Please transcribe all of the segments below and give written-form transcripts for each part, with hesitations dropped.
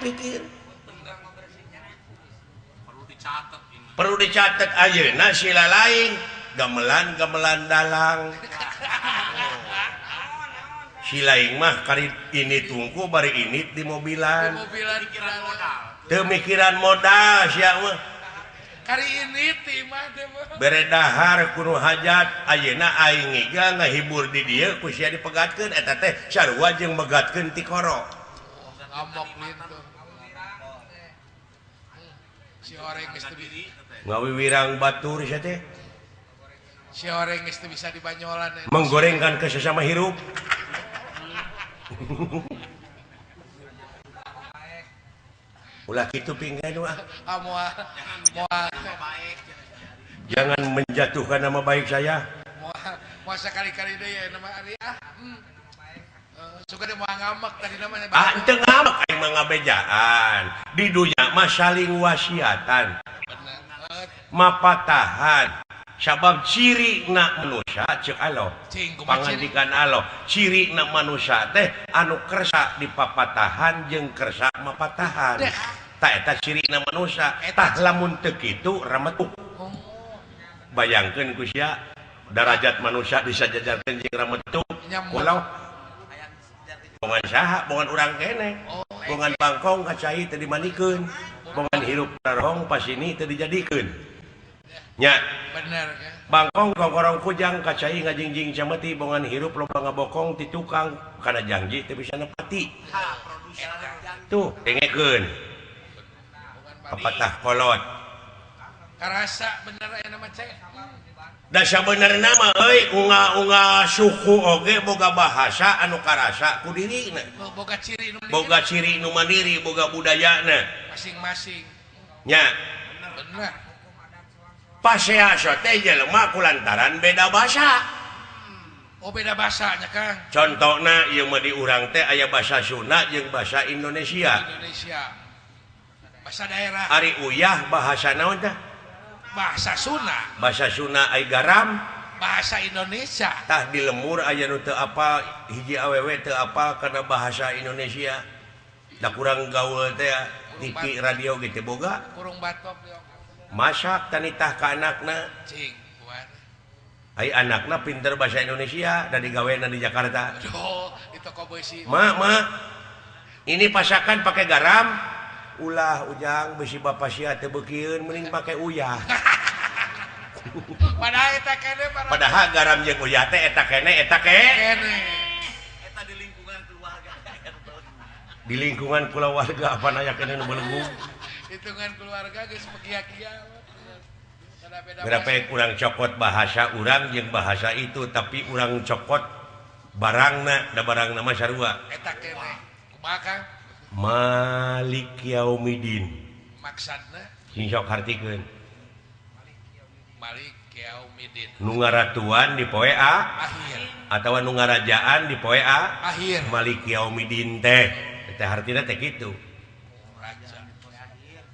pikir perlu dicatat ayeuna sila lain gamelan dalang silaing mah kari ini tungku bari ini di mobilan teu mikiran modal sia mah kari ini timah teh bere dahar kudu hajat ayeuna aing ngiga ngahibur di dieu ku sia dipegatkeun eta teh sarua jeung megatkeun ti koro ngomong gitu si oreng geus teu ngawiwirang batur sia teh si oreng geus teu bisa dibanyolan menggorengkan ke sesama hirup ulah kitu pinggan wah moal jangan menjatuhkan nama baik saya moal sekali-kali deui ya nama ari suka dia mau ngamak tadi namanya teu ngamak aing mah ngabejaan di dunya mah saling wasiatan mapatahan sabab ciri na manusia cek Allah pangandikan Allah ciri na manusia teh anu kersa dipapatahan jeung kersa mapatahan tak eta ciri na manusia tah lamun teu kitu rametuk bayangkeun ku sia derajat manusia disajajarkeun jeung rametuk ulah bongan saha bongan urang keneh bongan bangkong kacai teu dimanikeun bongan hirup tarong pas ini teu dijadikeun nya bener kan bangkong kongkorong kujang kacai ngajingjing cameti bongan hirup loba ngabokong ti tukang kana janji teu bisa nepati tuh dengekeun pepatah kolot karasa bener aya nama cek da sabenerna mah euy unga suku oge boga bahasa anu karasa ku dirina boga ciri nu mandiri boga budayana masing-masing nya bener paseaso teh jelema kulantaran beda bahasa beda bahasanya Kang contohna ieu mah di urang teh aya bahasa Sunda jeung bahasa Indonesia bahasa daerah ari uyah bahasa naon teh bahasa Sunda aya garam bahasa Indonesia tah di lembur aya nu teu apa hiji awewe teu apa karena bahasa Indonesia da kurang gaul teh TV radio gitu boga kurung batok masak tanitah ka anakna cing ai anakna pinter bahasa Indonesia dan digaweana di Jakarta di toko besi ma ini pasakan pakai garam ulah ujang besi bapak sia teu beukieun mending pakai uyah padahal garam jeung uyah teh eta kene eta di lingkungan keluarga di lingkungan keluarga apa naya kene nu belenggu hitungan keluarga geus pegia-gia berapa kurang cokot bahasa urang jeung bahasa itu tapi urang cokot barangna da barangna mah sarua eta kene kumaha Kang Malik Yaumidin maksudna sing sok hartikeun Malik Yaumidin nu ngaratuan di poe akhir atawa nu ngarajaan di poe akhir Malik Yaumidin teh eta hartina teh kitu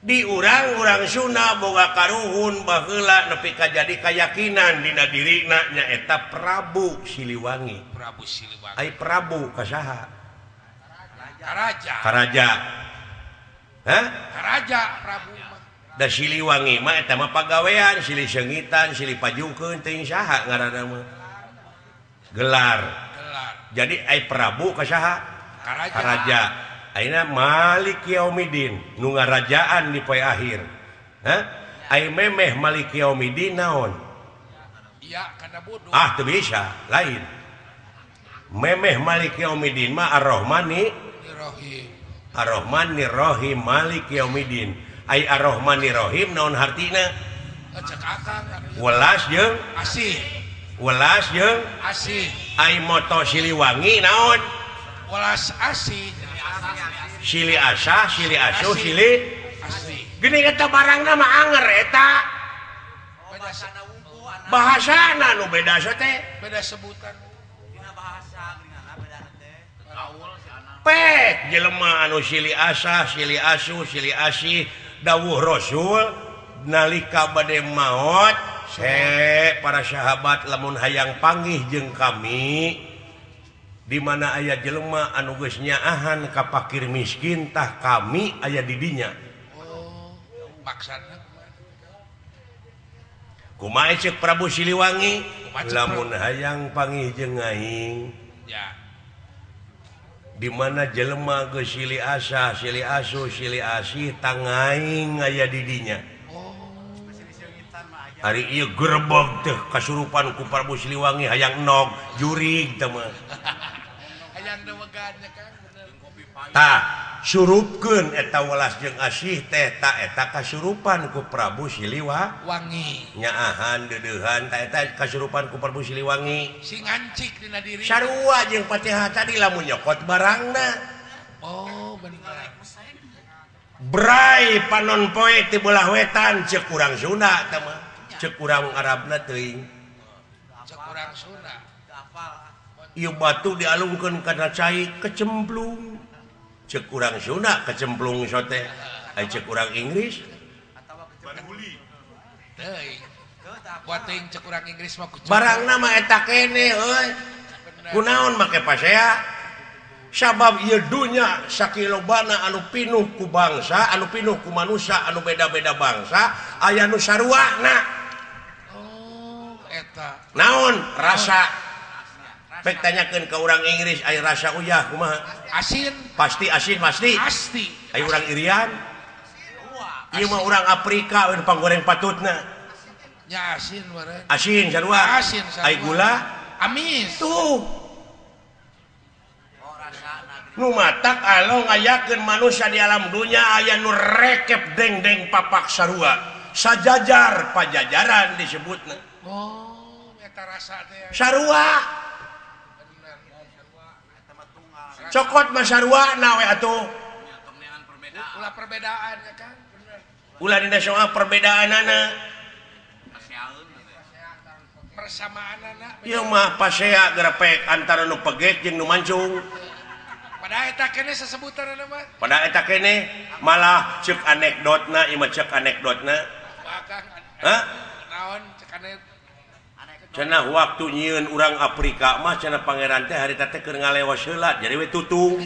di urang-urang Sunda boga karuhun baheula nepi ka jadi keyakinan dina dirina nyaeta Prabu Siliwangi ai Prabu kasaha karaja karaja Prabu da Siliwangi mah eta mah pagawean silih seungitan silih pajukeun teuing saha ngaranna mah gelar jadi ai Prabu kasaha karaja ayeuna Malik Yaumidin nu ngarajaan di poe akhir ai memeh Malik Yaumidin naon iya kana bodoh teu bisa lain memeh Malik Yaumidin mah Ar-Rahman Nir-Rahim Malik Yaumidin ai Ar-Rahman Nir-Rahim naon hartina cek akang welas jeung asih ai moto Siliwangi naon welas asih Sili asa, sili asuh, sili gini eta barangna mah anger eta bahasana nu beda teh beda sebutan dina bahasa geuninana beda teh gaul si anak pek jelema anu sili asa, sili asuh, sili asih dawuh Rasul nalika bade maot para sahabat lamun hayang panggih jeung kami di mana aya jelema anu geus nyaahan ka fakir miskin tah kami aya di dinya. Oh, maksana kumaha ceuk Prabu Siliwangi lamun hayang pangihjeung aing ya di mana jelema geus silih asa silih asuh silih asih tang aing aya di dinya. Hari ieu gerbeg teh kasurupan ku Prabu Siliwangi hayang nog jurig teh mah. hayang dewegan Kang bener. Tah surupkeun eta welas jeung asih teh ta eta kasurupan ku Prabu Siliwangi. Nyaahan deudeuhan ta eta kasurupan ku Prabu Siliwangi. Si ngancik dina diri. Sarua jeung Fatihah tadi lamun nyokot barangna. Oh, bener. Brai panon poe ti belah wetan ceuk urang Sunda teh mah. Ceuk urang Arabna teuing. Ceuk urang Sunda. Ieu batu dialungkeun kana cai kecemplung. Ceuk urang Sunda kecemplung sote. Ai ceuk urang Inggris Teuing. Buat teuing ceuk urang Inggris mah kucu. barangna mah eta keneh euy. Kunaon make pasea? Sabab ieu dunya sakilobana anu pinuh ku bangsa, anu pinuh ku manusia, anu beda-beda bangsa, aya nu saruana. Oh, eta. Naon rasa? Pek tanyakeun ka urang Inggris aya rasa uyah kumaha? Asin. Pasti asin pasti. Pasti. Aya urang Irian. Ieu mah urang Afrika we panggoreng patutna. Nya asin meureun. Asin sarua. Asin sarua. Aya gula. Amis. Tuh. Nu matak Allah ngayakeun manusia di alam dunia aya nu rekep deng-deng papak sarua. Sajajar pajajaran disebutna. Oh, eta rasa teh. Sarua. Cokot mah sarua na we atuh. Ulah perbedaan ya kan? Bener. Ulah dina soal perbedaanana. Persamaanana. Ieu mah pasea grepek antara nu pegek jeung nu mancung. Padahal eta keneh sesebutanna mah. Pada eta keneh malah ceuk anekdotna, ieu mah ceuk anekdotna. Bakang. Hah? Naon cek aneh. Cenah waktu nyieun urang Afrika mah cenah pangeran teh harita teh keur ngalewas heula jadi we tutung.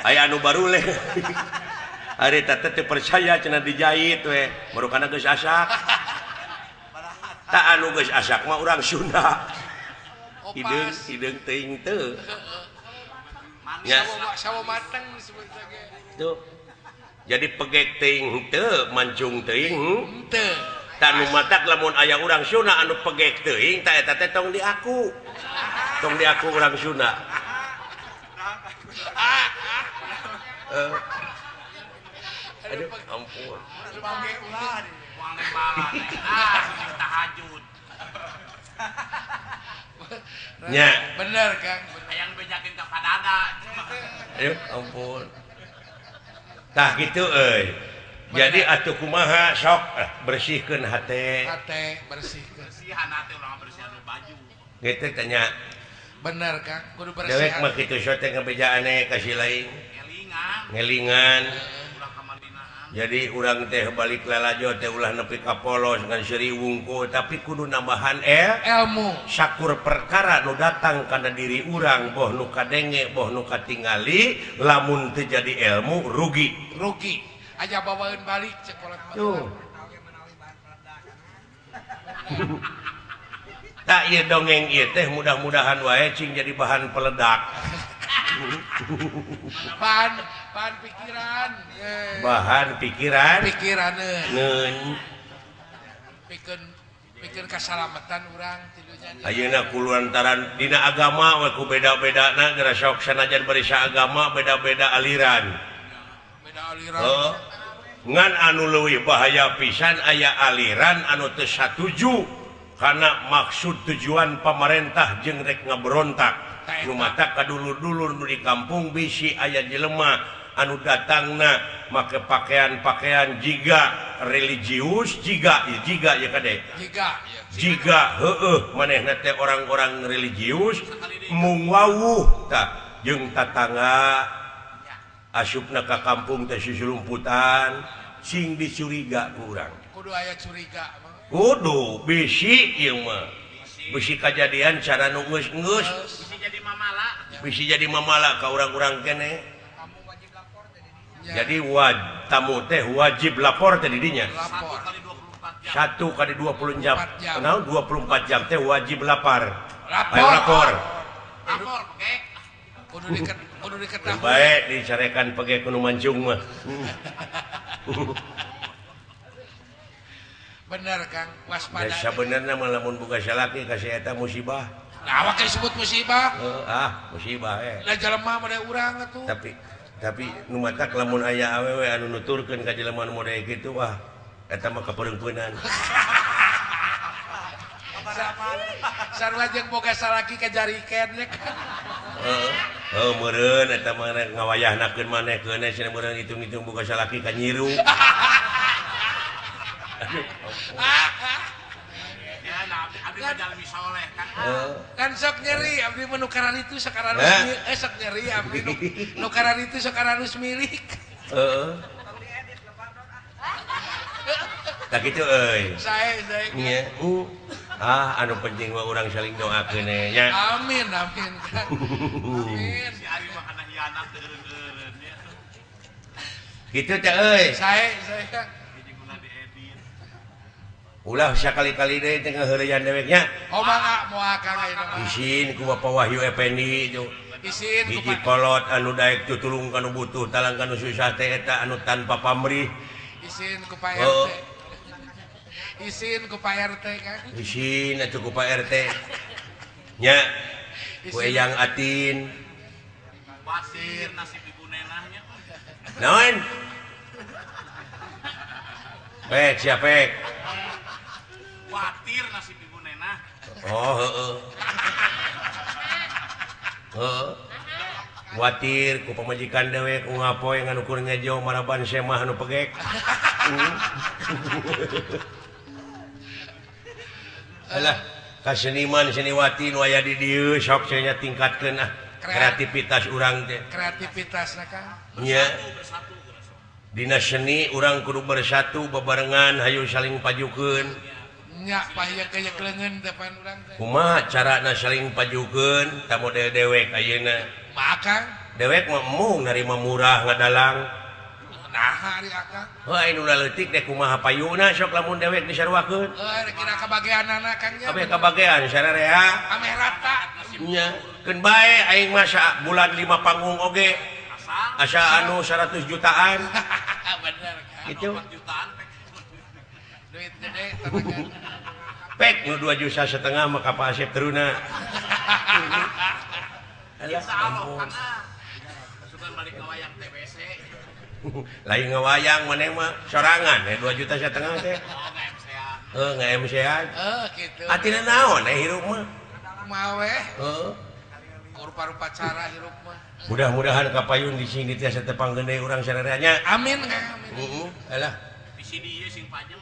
Aya anu baruleh. Harita teh percaya cenah dijahit we, marukana geus asak. Tak anu geus asak mah urang Sunda. Hideung teuing teu. Nya Sawo mateng disebutna ge. tuh. Jadi pegek teuing teu, mancung teuing Teu. tak nu matak lamun aya urang Sunda anu pegek teuing ta eta teh tong diaku. Tong diaku urang Sunda. Aduh, ampun. Sebagai ulah di uang lembaran. Sujud tahajud. Nya. Bener Kang. Yang bejakin ke padana. Aduh, ampun. Tah gitu euy. Jadi atuh kumaha sok bersihkeun hate. Hate bersihkeun. Bersihan hati ulah bersihan baju. Gitu tanya. Bener Kang, kudu bersih. Dewek mah kitu sote ngabejaane ka si lain. Ngelingan. Ngelingan. Ulah kamardinaan. Jadi urang teh balik lalajo teh ulah nepi ka polos ngan seri wungkul tapi kudu nambahan ilmu. sakur perkara nu datang kana diri urang boh nu kadenge boh nu katingali lamun teu jadi ilmu rugi. Rugi. Aja bawaeun balik cek kolot Tuh. Tak ieu dongeng ieu teh mudah-mudahan wae cing jadi bahan peledak. bahan pikiran. Bahan pikiran. Pikiraneun. Neun. Pikir kasalamatan urang tilunya. Ayeuna kululantaran dina agama we ku beda-bedana geura sok sanajan bari agama beda-beda aliran. Beda aliran. Oh. Ngan anu leuwih bahaya pisan aya aliran anu teu satuju kana maksud tujuan pamarentah jeung rek ngaberontak. Nu mata kadulur-dulur nu di kampung bisi aya jelema anu datangna make pakaian-pakaian jiga religius jiga ya kade. Jiga heueuh manehna teh orang-orang religius mung wawuh tah jeung tatangga asupna ka kampung teh susulumputan sing dicuriga ku urang. Kudu aya curiga. Kudu bisi ieu mah. besi kejadian cara nunggus bisa jadi mamala ka orang-orang kene jadi tamu teh wajib lapor teh didinya 1 kali 20 jam kenal 24 jam teh wajib lapor kudu diketahui baik dicarekan pege kuno mancung mah bener Kang waspada sebenarnya mah lamun boga salaki kasih eta musibah awak disebut musibah musibah lah jelema mah urang atuh tapi nu matak lamun aya awewe anu nuturkeun ka jelema nu model kitu wah eta mah kapereumpeunnan sarua jeung boga salaki kajarikeun nya kan meureun eta mah ngawayahnakeun manehkeun cenah meureun hitung-hitung boga salaki ka nyiru kan sok nyeri abdi menukaran itu sekarang sok nyeri abdi nukaran itu sekarang milik tak gitu euy saya nya anu penting mah urang saling doakeun nya amin amin si ari mah kana hianat eureun nya kitu teh euy saya ulah sakali-kali deui teh ngaheureyan deweknya mangga moal Kang ayeuna isin ku Bapak Wahyu Effendi itu isin hiji kolot anu daek tutulung kanu butuh talang kanu susah teh eta anu tanpa pamrih isin ku Pak RT isin ku Pak RT Kang isin atuh ku Pak RT nya ku Eyang Atin wasir nasib ibu nenahnya naon siapa khawatir nasib ibu nenah khawatir ku pamajikan dewek ku ngapoe nganu kur ngejo maraban semah anu pegek alah kaseniman seniwati nu aya di dieu sok nya tingkatkeun kreativitas urang teh kreativitasna Kang nya dina seni urang kudu bersatu bebarengan hayu saling pajukeun nya pahya kayak leungeun depan urang teh kumaha carana saling pajukeun ta model dewek ayeuna maka dewek mah mung narima murah ngadalang nah ari Akang wah anu leutik deh kumaha payuna sok lamun dewek disaruakeun kira kabageanana Kang nya kabeh kabagean sararea ame rata nya keun bae aing mah bulan 5 panggung oge asa anu 100 jutaan bener Kang gitu duit gede tanagan pek nu 2,5 juta mah ka Pak Asep teruna alah ampun sugan balik ke wayang TBC lain ngawayang maneh mah sorangan 2,5 juta teh nge-MC-an gitu atina naon hirup mah mawe rupa-rupa cara hirup mah mudah-mudahan kapayun di sini tiasa tepang gede urang sarereanya amin Kang amin alah di sini sing panjang